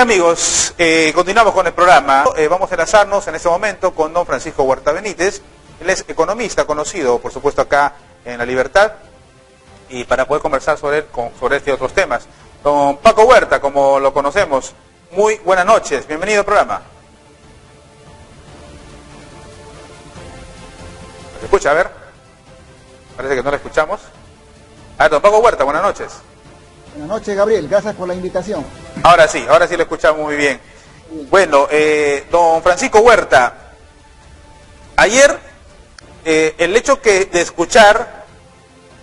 amigos, continuamos con el programa. Vamos a enlazarnos en este momento con don Francisco Huerta Benítez. Él es economista conocido, por supuesto, acá en La Libertad, y para poder conversar sobre este y otros temas. Don Paco Huerta, como lo conocemos, muy buenas noches, bienvenido al programa. ¿Se escucha? A ver, parece que no lo escuchamos. A ver, don Paco Huerta, buenas noches. Buenas noches, Gabriel, gracias por la invitación. Ahora sí lo escuchamos muy bien. Bueno, don Francisco Huerta, ayer el hecho de escuchar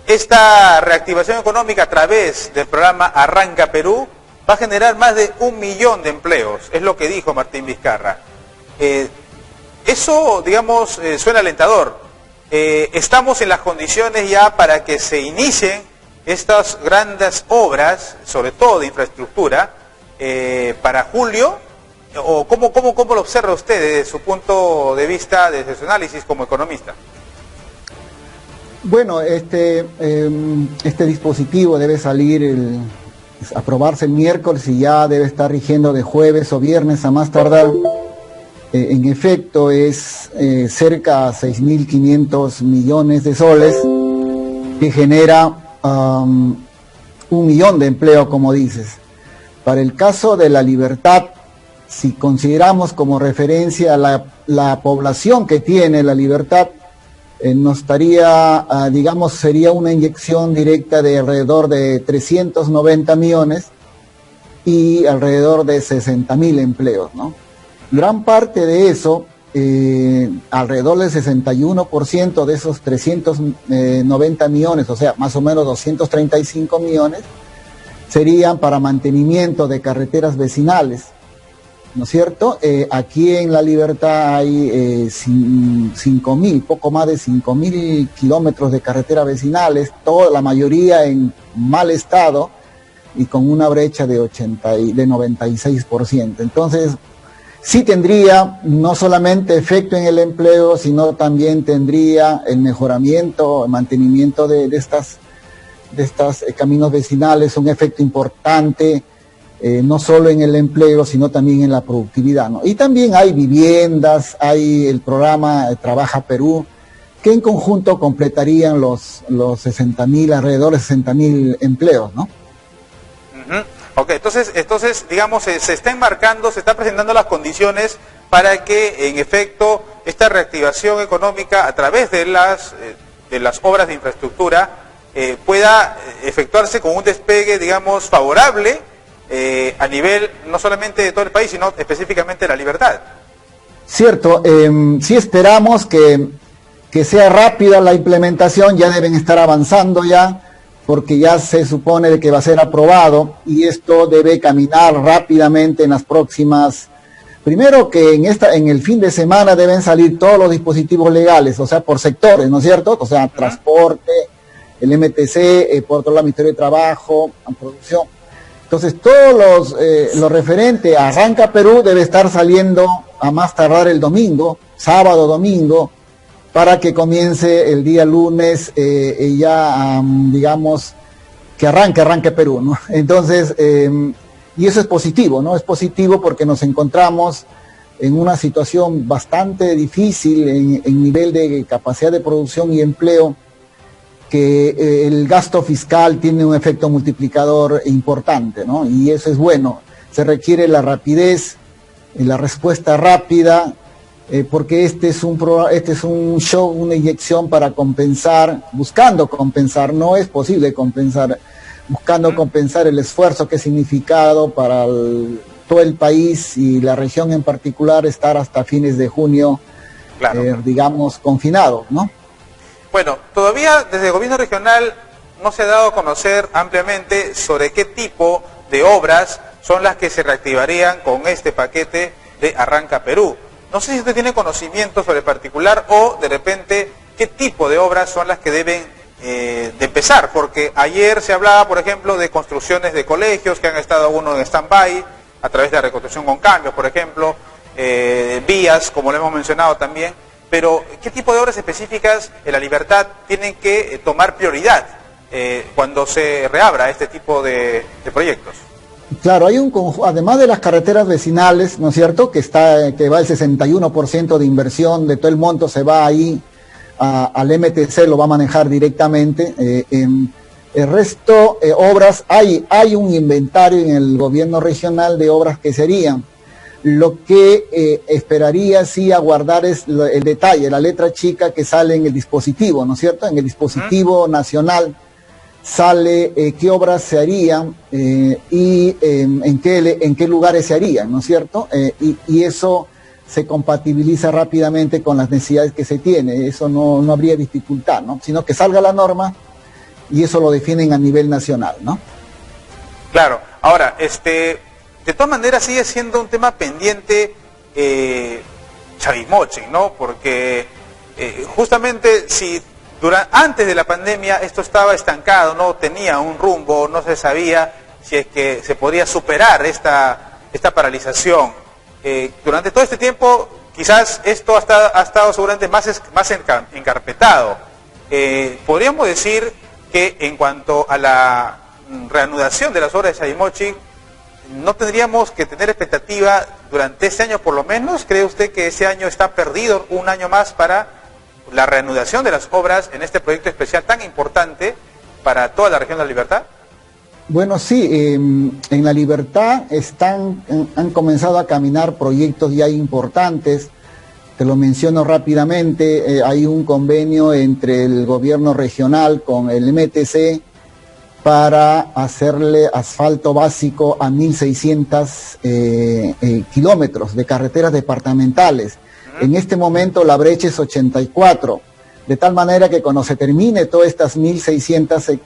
esta reactivación económica a través del programa Arranca Perú va a generar más de 1 millón de empleos, es lo que dijo Martín Vizcarra. Eso, digamos, suena alentador. Estamos en las condiciones ya para que se inicien estas grandes obras, sobre todo de infraestructura, para julio, o ¿cómo lo observa usted desde su punto de vista, desde su análisis como economista? Bueno, este dispositivo debe aprobarse el miércoles y ya debe estar rigiendo de jueves o viernes a más tardar. En efecto, es cerca de 6.500 millones de soles que genera 1 millón de empleo, como dices. Para el caso de La Libertad, si consideramos como referencia la población que tiene La Libertad, nos estaría, digamos, sería una inyección directa de alrededor de 390 millones y alrededor de 60.000 empleos, ¿no? Gran parte de eso, alrededor del 61% de esos 390 millones, o sea, más o menos 235 millones, serían para mantenimiento de carreteras vecinales, ¿no es cierto? Aquí en La Libertad hay 5.000, poco más de 5.000 kilómetros de carreteras vecinales, la mayoría en mal estado y con una brecha de 96%. Entonces, sí tendría no solamente efecto en el empleo, sino también tendría el mejoramiento, el mantenimiento de estas caminos vecinales, un efecto importante, no solo en el empleo, sino también en la productividad, ¿no? Y también hay viviendas, hay el programa Trabaja Perú, que en conjunto completarían los 60.000, alrededor de 60.000 empleos, ¿no? Ok, entonces digamos, se están presentando las condiciones para que, en efecto, esta reactivación económica a través de las obras de infraestructura pueda efectuarse con un despegue, digamos, favorable a nivel no solamente de todo el país, sino específicamente de La Libertad. Cierto, sí esperamos que sea rápida la implementación, ya deben estar avanzando ya, porque ya se supone de que va a ser aprobado y esto debe caminar rápidamente en las próximas. Primero que en el fin de semana deben salir todos los dispositivos legales, o sea, por sectores, ¿no es cierto? O sea, transporte, el MTC, por otro lado, Ministerio de Trabajo, producción. Entonces, todos lo referente a Arranca Perú debe estar saliendo a más tardar el domingo, sábado, domingo, para que comience el día lunes digamos, que arranque Perú, ¿no? Entonces, y eso es positivo, ¿no? Es positivo porque nos encontramos en una situación bastante difícil en nivel de capacidad de producción y empleo, que el gasto fiscal tiene un efecto multiplicador importante, ¿no? Y eso es bueno. Se requiere la rapidez, la respuesta rápida, porque este es un show, una inyección para compensar, buscando compensar, no es posible compensar, buscando compensar el esfuerzo que ha significado para todo el país y la región en particular estar hasta fines de junio, claro, digamos, confinados, ¿no? Bueno, todavía desde el gobierno regional no se ha dado a conocer ampliamente sobre qué tipo de obras son las que se reactivarían con este paquete de Arranca Perú. No sé si usted tiene conocimiento sobre el particular o de repente qué tipo de obras son las que deben de empezar, porque ayer se hablaba, por ejemplo, de construcciones de colegios que han estado algunos en stand-by a través de la reconstrucción con cambios, por ejemplo, vías, como lo hemos mencionado también, pero ¿qué tipo de obras específicas en La Libertad tienen que tomar prioridad cuando se reabra este tipo de proyectos? Claro, hay además de las carreteras vecinales, ¿no es cierto?, que va el 61% de inversión de todo el monto se va ahí al MTC, lo va a manejar directamente. El resto, obras, hay un inventario en el gobierno regional de obras que serían. Lo que esperaría sí aguardar es el detalle, la letra chica que sale en el dispositivo, ¿no es cierto? En el dispositivo nacional sale qué obras se harían y en qué lugares se harían, ¿no es cierto? Y eso se compatibiliza rápidamente con las necesidades que se tiene, eso no habría dificultad, ¿no? Sino que salga la norma y eso lo definen a nivel nacional, ¿no? Claro, ahora, de todas maneras sigue siendo un tema pendiente Chavimochic, ¿no? Porque justamente si antes de la pandemia esto estaba estancado, no tenía un rumbo, no se sabía si es que se podría superar esta paralización. Durante todo este tiempo quizás esto ha estado seguramente más encarpetado. Podríamos decir que en cuanto a la reanudación de las obras de Chavimochic, ¿no tendríamos que tener expectativa durante este año por lo menos? ¿Cree usted que ese año está perdido, un año más para la reanudación de las obras en este proyecto especial tan importante para toda la región de La Libertad? Bueno, sí, en La Libertad han comenzado a caminar proyectos ya importantes. Te lo menciono rápidamente, hay un convenio entre el gobierno regional con el MTC para hacerle asfalto básico a 1.600 kilómetros de carreteras departamentales. En este momento la brecha es 84, de tal manera que cuando se termine todas estas 1.600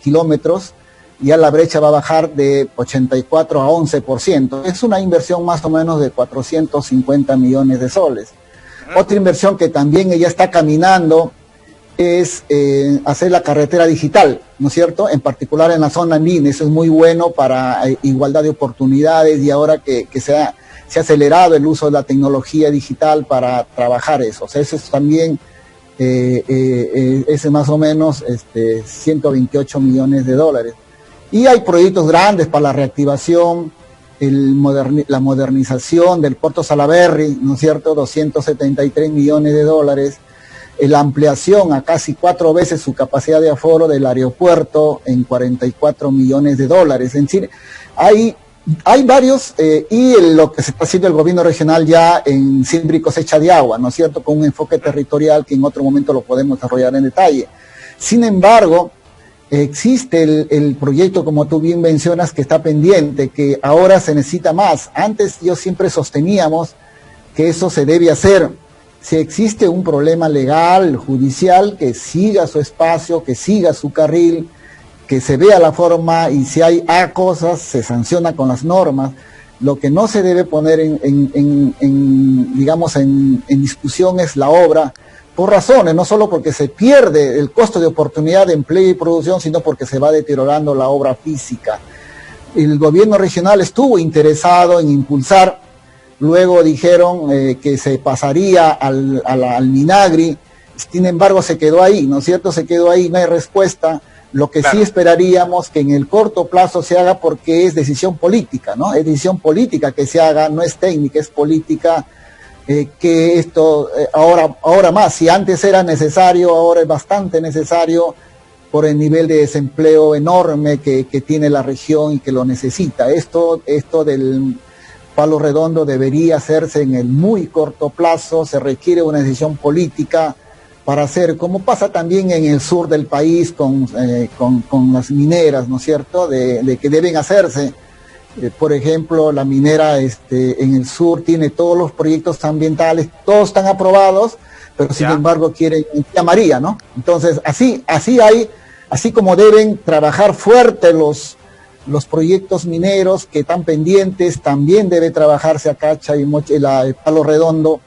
kilómetros, ya la brecha va a bajar de 84 a 11%. Es una inversión más o menos de 450 millones de soles. Otra inversión que también ella está caminando es hacer la carretera digital, ¿no es cierto? En particular en la zona andina, eso es muy bueno para igualdad de oportunidades y ahora que se ha acelerado el uso de la tecnología digital para trabajar eso. O sea, eso es también, ese más o menos 128 millones de dólares. Y hay proyectos grandes para la reactivación, la modernización del Puerto Salaberry, ¿no es cierto?, 273 millones de dólares, la ampliación a casi 4 veces su capacidad de aforo del aeropuerto en 44 millones de dólares. Es decir, hay varios, y lo que se está haciendo el gobierno regional ya en siembra y cosecha de agua, ¿no es cierto?, con un enfoque territorial que en otro momento lo podemos desarrollar en detalle. Sin embargo, existe el proyecto, como tú bien mencionas, que está pendiente, que ahora se necesita más. Antes yo siempre sosteníamos que eso se debe hacer. Si existe un problema legal, judicial, que siga su espacio, que siga su carril, que se vea la forma y si hay cosas, se sanciona con las normas. Lo que no se debe poner en discusión es la obra, por razones, no solo porque se pierde el costo de oportunidad de empleo y producción, sino porque se va deteriorando la obra física. El gobierno regional estuvo interesado en impulsar, luego dijeron que se pasaría al Minagri, sin embargo se quedó ahí, ¿no es cierto? Se quedó ahí, no hay respuesta. Lo que sí esperaríamos que en el corto plazo se haga porque es decisión política, ¿no? Es decisión política que se haga, no es técnica, es política. Que esto ahora más, si antes era necesario, ahora es bastante necesario por el nivel de desempleo enorme que tiene la región y que lo necesita. Esto del Palo Redondo debería hacerse en el muy corto plazo, se requiere una decisión política para hacer, como pasa también en el sur del país con las mineras, ¿no es cierto?, de que deben hacerse. Por ejemplo, la minera en el sur tiene todos los proyectos ambientales, todos están aprobados, pero sin embargo quieren Tía María, ¿no? Entonces, así como deben trabajar fuerte los proyectos mineros que están pendientes, también debe trabajarse acá Chavimochic, el Palo Redondo,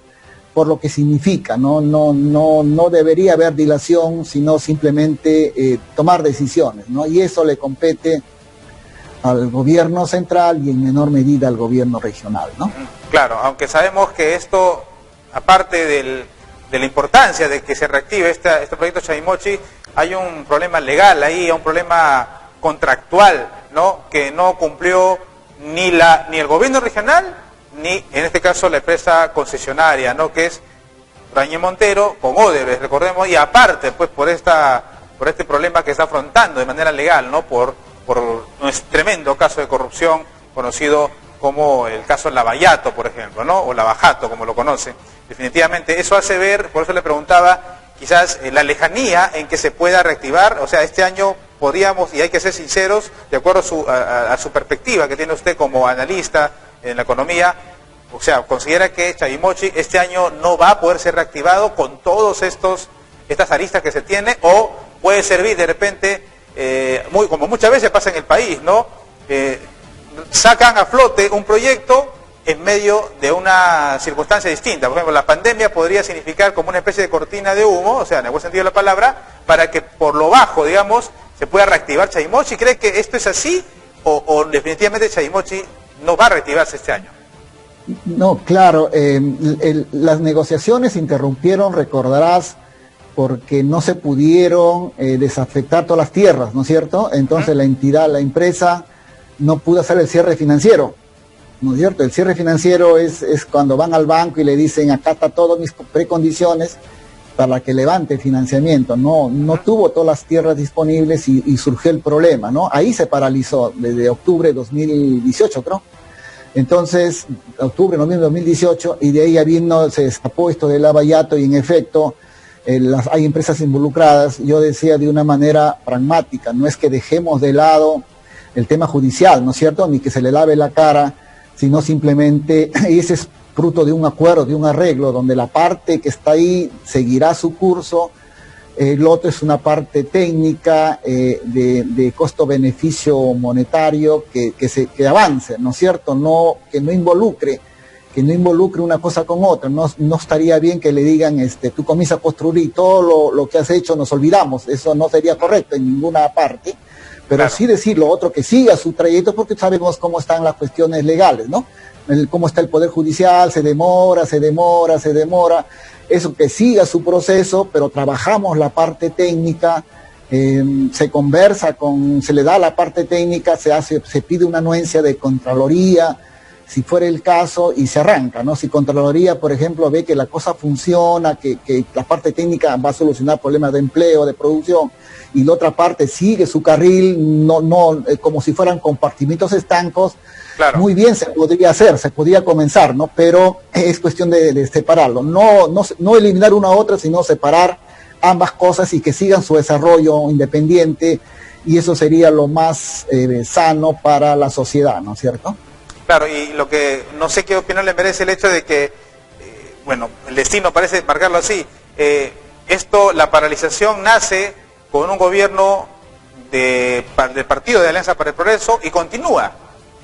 por lo que significa, no debería haber dilación, sino simplemente tomar decisiones, ¿no? Y eso le compete al gobierno central y en menor medida al gobierno regional, ¿no? Claro, aunque sabemos que esto, aparte de la importancia de que se reactive este proyecto Chavimochic, hay un problema legal ahí, un problema contractual, ¿no?, que no cumplió ni el gobierno regional, ni en este caso la empresa concesionaria, ¿no?, que es Rañé Montero, con Odebrecht, recordemos, y aparte, pues, por este problema que está afrontando de manera legal, ¿no?, por un tremendo caso de corrupción conocido como el caso Lavallato, por ejemplo, ¿no?, o Lavajato, como lo conocen. Definitivamente, eso hace ver, por eso le preguntaba, quizás la lejanía en que se pueda reactivar. O sea, este año podríamos, y hay que ser sinceros, de acuerdo a su perspectiva que tiene usted como analista en la economía, o sea, considera que Chavimochi este año no va a poder ser reactivado con todos estas aristas que se tiene, o puede servir de repente, como muchas veces pasa en el país, ¿no? Sacan a flote un proyecto en medio de una circunstancia distinta. Por ejemplo, la pandemia podría significar como una especie de cortina de humo, o sea, en el buen sentido de la palabra, para que por lo bajo, digamos, se pueda reactivar Chavimochi. ¿Cree que esto es así o definitivamente Chavimochi no va a reactivarse este año? No, claro, las negociaciones se interrumpieron, recordarás, porque no se pudieron desafectar todas las tierras, ¿no es cierto? Entonces la empresa no pudo hacer el cierre financiero, ¿no es cierto? El cierre financiero es cuando van al banco y le dicen, acá está todas mis precondiciones para que levante financiamiento. No tuvo todas las tierras disponibles y surgió el problema, ¿no? Ahí se paralizó desde octubre de 2018, creo. Entonces, octubre, noviembre de 2018, y de ahí se escapó esto del Lavallato, y en efecto hay empresas involucradas. Yo decía de una manera pragmática, no es que dejemos de lado el tema judicial, ¿no es cierto?, ni que se le lave la cara, sino simplemente ese es fruto de un acuerdo, de un arreglo, donde la parte que está ahí seguirá su curso. El otro es una parte técnica de costo-beneficio monetario que avance, ¿no es cierto? Que no involucre una cosa con otra. No estaría bien que le digan, tú comienzas a construir y todo lo que has hecho nos olvidamos. Eso no sería correcto en ninguna parte. Pero claro, sí decir lo otro, que siga su trayecto, porque sabemos cómo están las cuestiones legales, ¿no? Cómo está el Poder Judicial, se demora. Eso, que siga su proceso, pero trabajamos la parte técnica, se conversa se le da la parte técnica, se pide una anuencia de Contraloría, si fuera el caso, y se arranca, ¿no? Si Contraloría, por ejemplo, ve que la cosa funciona, que la parte técnica va a solucionar problemas de empleo, de producción, y la otra parte sigue su carril, como si fueran compartimentos estancos, claro, muy bien, se podría comenzar, ¿no? Pero es cuestión de separarlo, no eliminar una a otra, sino separar ambas cosas y que sigan su desarrollo independiente, y eso sería lo más sano para la sociedad, ¿no es cierto? Claro, y lo que no sé qué opinión le merece el hecho de que, el destino parece marcarlo así, la paralización nace con un gobierno del Partido de Alianza para el Progreso y continúa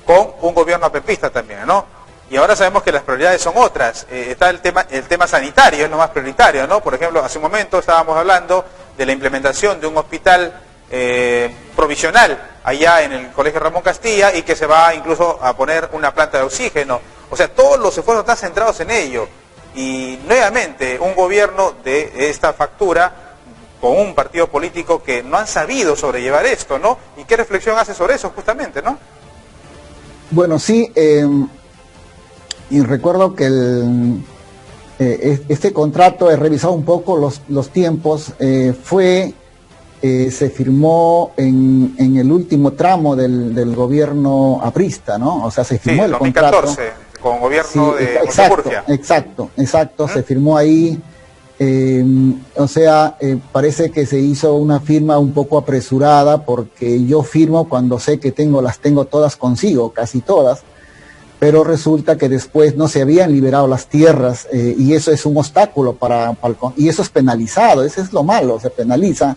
con un gobierno apepista también, ¿no? Y ahora sabemos que las prioridades son otras. Está el tema sanitario, es lo más prioritario, ¿no? Por ejemplo, hace un momento estábamos hablando de la implementación de un hospital provisional allá en el Colegio Ramón Castilla, y que se va incluso a poner una planta de oxígeno. O sea, todos los esfuerzos están centrados en ello. Y nuevamente, un gobierno de esta factura, con un partido político que no han sabido sobrellevar esto, ¿no? ¿Y qué reflexión hace sobre eso justamente, no? Bueno, sí, y recuerdo que este contrato, he revisado un poco los tiempos, se firmó en el último tramo del gobierno aprista, ¿no? O sea, se firmó el 2014, contrato. Con gobierno de Murcia. Exacto, se firmó ahí. Parece que se hizo una firma un poco apresurada, porque yo firmo cuando sé que las tengo todas consigo, casi todas, pero resulta que después no se habían liberado las tierras, y eso es un obstáculo y eso es penalizado, eso es lo malo, se penaliza.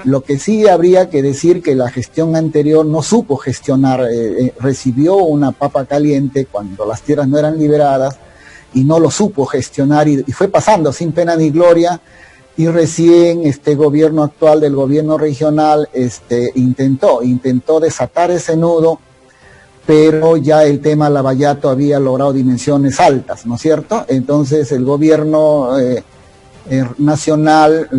Lo que sí habría que decir, que la gestión anterior no supo gestionar, recibió una papa caliente cuando las tierras no eran liberadas, y no lo supo gestionar, y fue pasando sin pena ni gloria, y recién este gobierno actual del gobierno regional intentó desatar ese nudo, pero ya el tema Lavallato había logrado dimensiones altas, ¿no es cierto? Entonces el gobierno nacional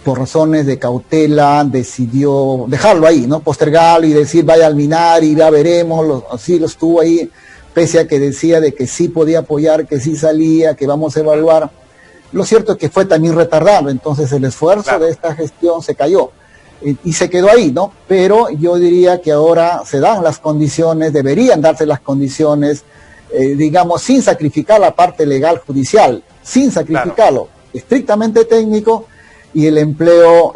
por razones de cautela, decidió dejarlo ahí, ¿no? Postergarlo y decir, vaya al MINAR y ya veremos, así lo estuvo ahí, pese a que decía de que sí podía apoyar, que sí salía, que vamos a evaluar. Lo cierto es que fue también retardado, entonces el esfuerzo de esta gestión se cayó y se quedó ahí, ¿no? Pero yo diría que ahora se dan las condiciones, deberían darse las condiciones, digamos, sin sacrificar la parte legal judicial, sin sacrificarlo, estrictamente técnico, y el empleo,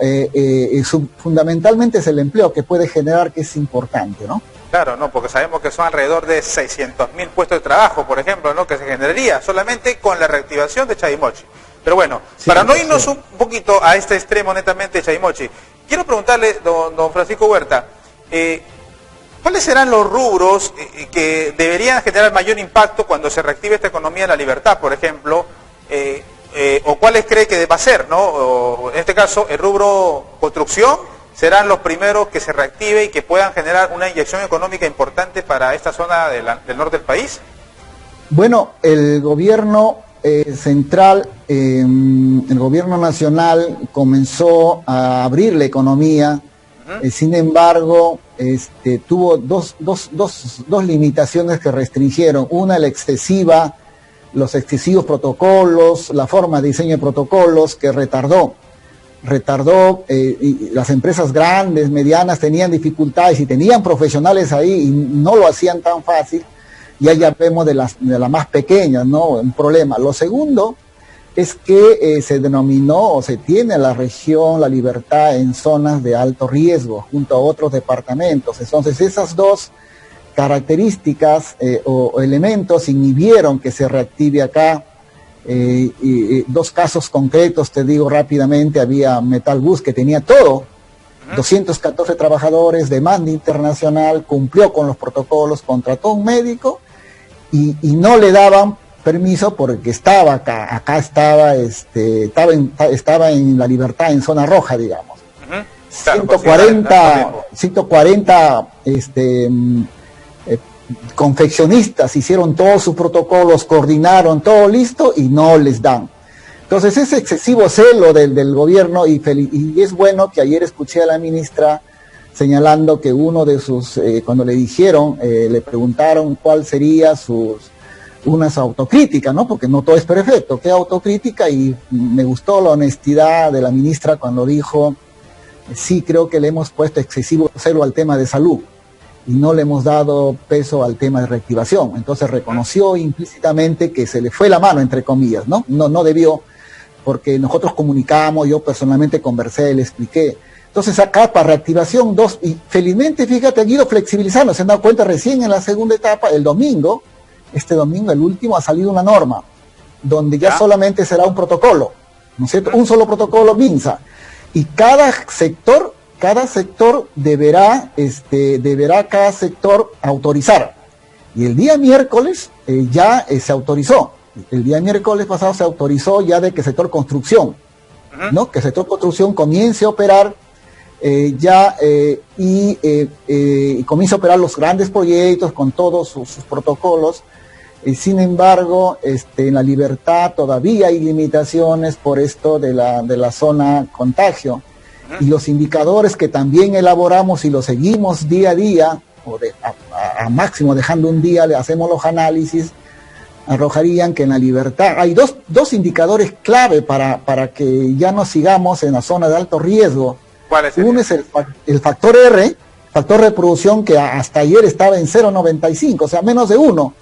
fundamentalmente es el empleo que puede generar, que es importante, ¿no? Claro, no, porque sabemos que son alrededor de 600.000 puestos de trabajo, por ejemplo, ¿no? Que se generaría solamente con la reactivación de Chavimochi. Pero bueno, sí, para no irnos un poquito a este extremo netamente de Chavimochi, quiero preguntarle, don Francisco Huerta, ¿cuáles serán los rubros que deberían generar mayor impacto cuando se reactive esta economía en La Libertad, por ejemplo? ¿O cuáles cree que va a ser, ¿no? O en este caso, el rubro construcción serán los primeros que se reactive y que puedan generar una inyección económica importante para esta zona del norte del país. Bueno, el gobierno central, el gobierno nacional comenzó a abrir la economía, sin embargo, tuvo dos limitaciones que restringieron. Una, los excesivos protocolos, la forma de diseño de protocolos que retardó, y las empresas grandes, medianas tenían dificultades y tenían profesionales ahí y no lo hacían tan fácil. Y allá vemos de las más pequeñas, ¿no? Un problema. Lo segundo es que se denominó o se tiene a la región La Libertad en zonas de alto riesgo junto a otros departamentos. Entonces esas dos características o elementos inhibieron que se reactive acá. Dos casos concretos, te digo rápidamente. Había Metalbus, que tenía todo, 214 trabajadores, demanda internacional, cumplió con los protocolos, contrató un médico y no le daban permiso porque estaba acá estaba en La Libertad, en zona roja, digamos. 140 confeccionistas hicieron todos sus protocolos, coordinaron todo listo y no les dan. Entonces ese excesivo celo del gobierno, y es bueno que ayer escuché a la ministra señalando que uno de sus, cuando le dijeron, le preguntaron cuál sería unas autocríticas, ¿no? Porque no todo es perfecto, ¿qué autocrítica? Y me gustó la honestidad de la ministra cuando dijo, sí, creo que le hemos puesto excesivo celo al tema de salud y no le hemos dado peso al tema de reactivación. Entonces reconoció implícitamente que se le fue la mano, entre comillas, ¿no? No debió, porque nosotros comunicamos, yo personalmente conversé, le expliqué. Entonces acá para reactivación 2, y felizmente, fíjate, han ido flexibilizando, se han dado cuenta recién en la segunda etapa, el domingo, el último, ha salido una norma, donde ya solamente será un protocolo, ¿no es cierto? Un solo protocolo MINSA, y cada sector deberá cada sector autorizar. Y el día miércoles ya se autorizó. El día miércoles pasado se autorizó ya de que el sector construcción, ¿no? Que el sector construcción comience a operar y comience a operar los grandes proyectos con todos sus protocolos. Sin embargo, en La Libertad todavía hay limitaciones por esto de la zona contagio. Y los indicadores que también elaboramos y los seguimos día a día, o a máximo dejando un día, le hacemos los análisis, arrojarían que en La Libertad hay dos indicadores clave para que ya no sigamos en la zona de alto riesgo. ¿Cuál es? Uno es el factor R, factor de producción, que hasta ayer estaba en 0,95, o sea, menos de 1.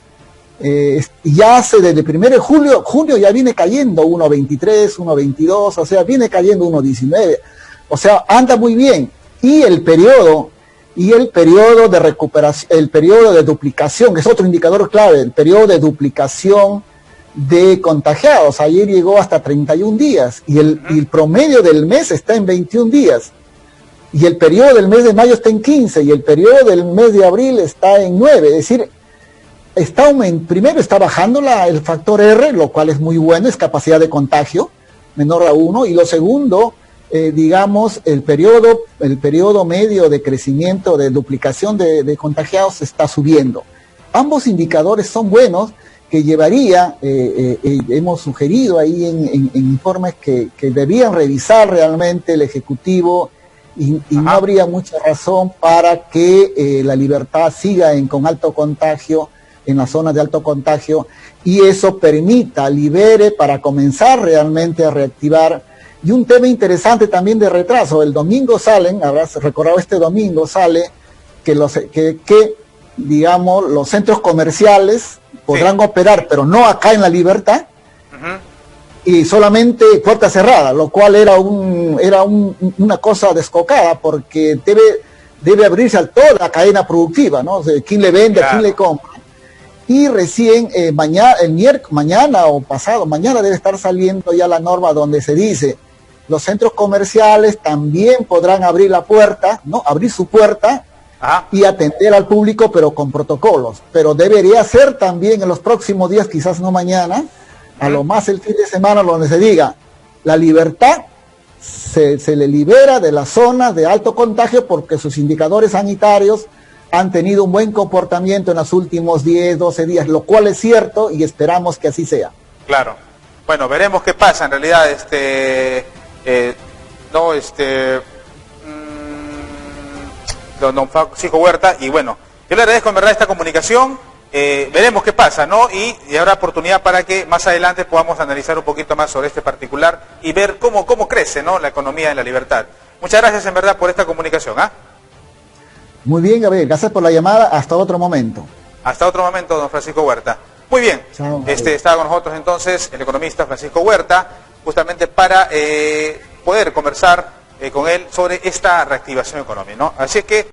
Y ya hace desde el 1 de junio ya viene cayendo 1,23, 1,22, o sea, viene cayendo 1,19. O sea, anda muy bien. Y el periodo de recuperación, el periodo de duplicación, que es otro indicador clave, el periodo de duplicación de contagiados, ayer llegó hasta 31 días, y el promedio del mes está en 21 días, y el periodo del mes de mayo está en 15, y el periodo del mes de abril está en 9, es decir, primero está bajando el factor R, lo cual es muy bueno, es capacidad de contagio, menor a 1, y lo segundo, digamos, el periodo medio de crecimiento, de duplicación de contagiados está subiendo. Ambos indicadores son buenos que llevaría, hemos sugerido ahí en informes que debían revisar realmente el Ejecutivo y no habría mucha razón para que La Libertad siga con alto contagio, en las zonas de alto contagio, y eso permita, libere para comenzar realmente a reactivar. Y un tema interesante también de retraso, el domingo salen, habrás recordado este domingo sale que digamos los centros comerciales podrán operar, pero no acá en La Libertad, y solamente puerta cerrada, lo cual era una cosa descocada, porque debe abrirse a toda la cadena productiva, ¿no? O sea, quién le vende, a quién le compra. Y recién mañana o pasado, mañana debe estar saliendo ya la norma donde se dice los centros comerciales también podrán abrir la puerta, ¿no? Abrir su puerta y atender al público, pero con protocolos. Pero debería ser también en los próximos días, quizás no mañana, a lo más el fin de semana, donde se diga La Libertad se le libera de las zonas de alto contagio porque sus indicadores sanitarios han tenido un buen comportamiento en los últimos 10, 12 días, lo cual es cierto y esperamos que así sea. Claro. Bueno, veremos qué pasa en realidad, don Francisco Huerta, y bueno, yo le agradezco en verdad esta comunicación, veremos qué pasa, ¿no? Y habrá oportunidad para que más adelante podamos analizar un poquito más sobre este particular y ver cómo crece, ¿no?, la economía en La Libertad. Muchas gracias en verdad por esta comunicación, Muy bien, Gabriel, gracias por la llamada, hasta otro momento. Hasta otro momento, don Francisco Huerta. Muy bien, chao, estaba con nosotros entonces el economista Francisco Huerta, justamente para poder conversar con él sobre esta reactivación económica, ¿no? Así es que